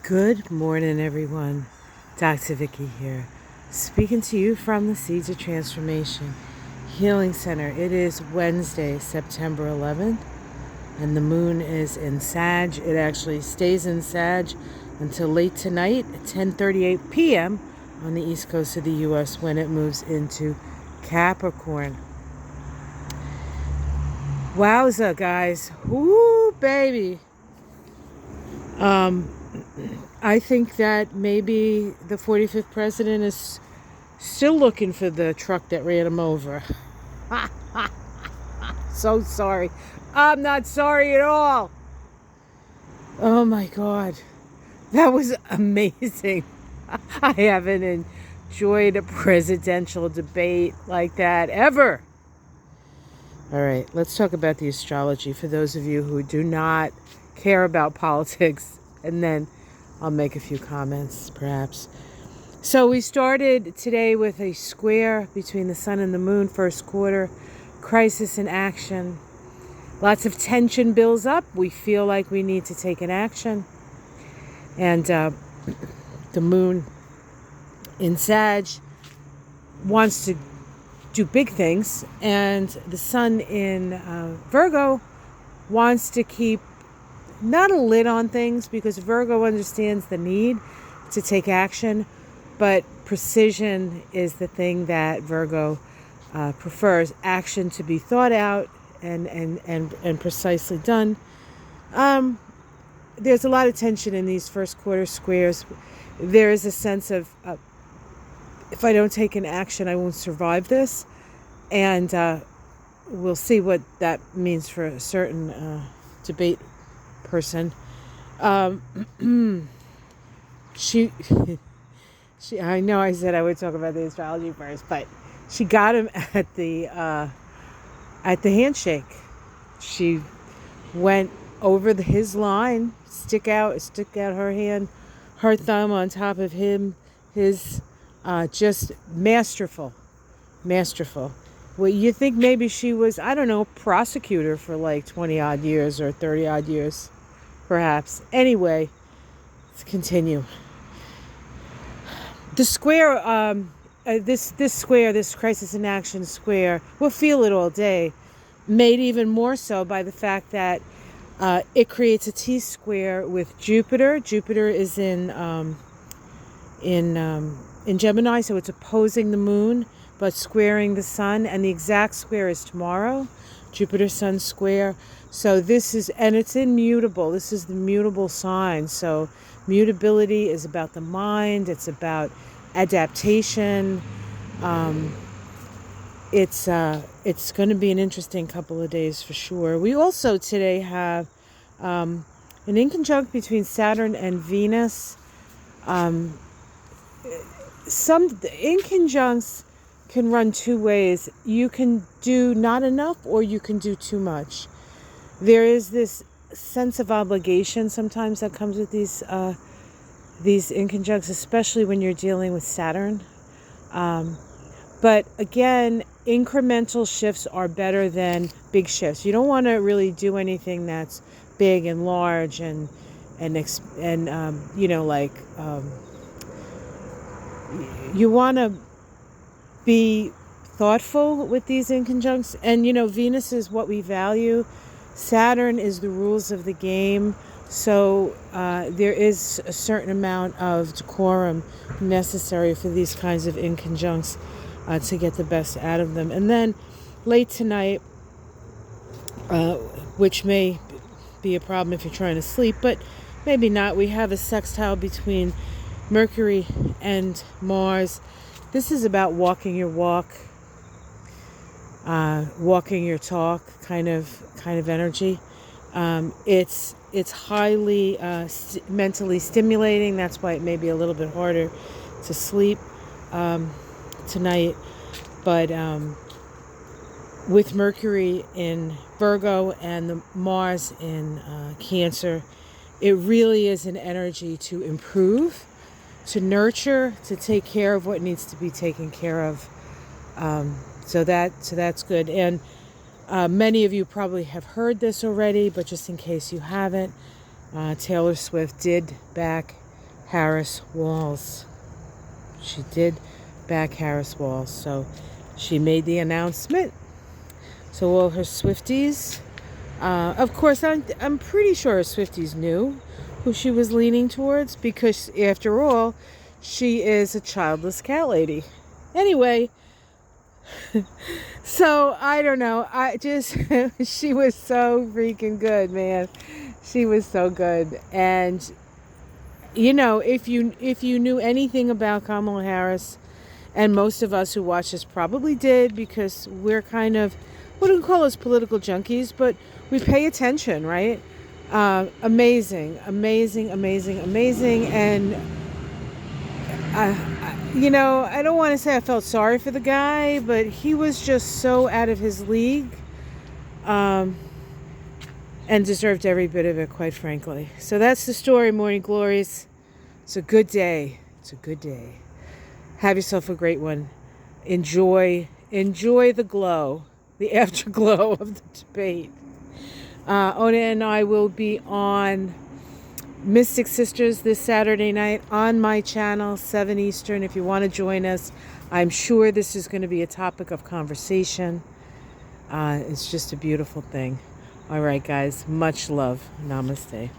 Good morning, everyone. Dr. Vicky here, speaking to you from the Seeds of Transformation Healing Center. It is Wednesday, September 11th, and the moon is in Sag. It actually stays in Sag until late tonight at 10:38 p.m. on the east coast of the U.S. when it moves into Capricorn. Wowza, guys. Woo, baby. I think that maybe the 45th president is still looking for the truck that ran him over. So sorry. I'm not sorry at all. Oh my God. That was amazing. I haven't enjoyed a presidential debate like that ever. All right, let's talk about the astrology for those of you who do not care about politics, and then I'll make a few comments perhaps. So we started today with a square between the sun and the moon, first quarter, crisis in action. Lots of tension builds up. We feel like we need to take an action. And the moon in Sag wants to do big things, and the sun in Virgo wants to keep not a lid on things, because Virgo understands the need to take action, but precision is the thing that Virgo prefers. Action to be thought out and precisely done. There's a lot of tension in these first quarter squares. There is a sense of if I don't take an action, I won't survive this, and we'll see what that means for a certain debate person. she I know I said I would talk about the astrology first, but she got him at the handshake. She went over his line, stick out her hand, her thumb on top of him, his just masterful. Well, you think maybe she was, I don't know, prosecutor for like 20 odd years or 30 odd years, perhaps. Anyway, let's continue. The square, this square, this crisis in action square, we'll feel it all day, made even more so by the fact that it creates a T-square with Jupiter. Jupiter is in Gemini, so it's opposing the moon, but squaring the sun, and the exact square is tomorrow, Jupiter-Sun square. So this is, and it's in mutable. This is the mutable sign. So mutability is about the mind. It's about adaptation. It's going to be an interesting couple of days for sure. We also today have an inconjunct between Saturn and Venus. Some inconjuncts can run two ways. You can do not enough, or you can do too much. There is this sense of obligation sometimes that comes with these inconjuncts, especially when you're dealing with Saturn. But again, incremental shifts are better than big shifts. You don't want to really do anything that's big and large and you want to be thoughtful with these inconjuncts. And Venus is what we value. Saturn is the rules of the game. So there is a certain amount of decorum necessary for these kinds of inconjuncts to get the best out of them. And then late tonight, which may be a problem if you're trying to sleep, but maybe not, we have a sextile between Mercury and Mars. This is about walking your walk, walking your talk kind of energy. It's highly mentally stimulating. That's why it may be a little bit harder to sleep tonight. But with Mercury in Virgo and the Mars in Cancer, it really is an energy to improve, to nurture, to take care of what needs to be taken care of. So that's good. And many of you probably have heard this already, but just in case you haven't, Taylor Swift did back Harris Walls. She did back Harris Walls. So she made the announcement. So all her Swifties, of course, I'm pretty sure her Swifties knew who she was leaning towards, because after all, she is a childless cat lady. Anyway, so I don't know. I just, she was so freaking good, man. She was so good. And you know, if you knew anything about Kamala Harris, and most of us who watch this probably did, because we're kind of, what do we call us, political junkies, but we pay attention, right? Amazing, amazing, amazing, amazing. And you know, I don't want to say I felt sorry for the guy, but he was just so out of his league, and deserved every bit of it, quite frankly. So that's the story, Morning Glories. It's a good day. It's a good day. Have yourself a great one. Enjoy the glow, the afterglow of the debate. Ona and I will be on Mystic Sisters this Saturday night on my channel, 7 Eastern. If you want to join us, I'm sure this is going to be a topic of conversation. It's just a beautiful thing. All right, guys. Much love. Namaste.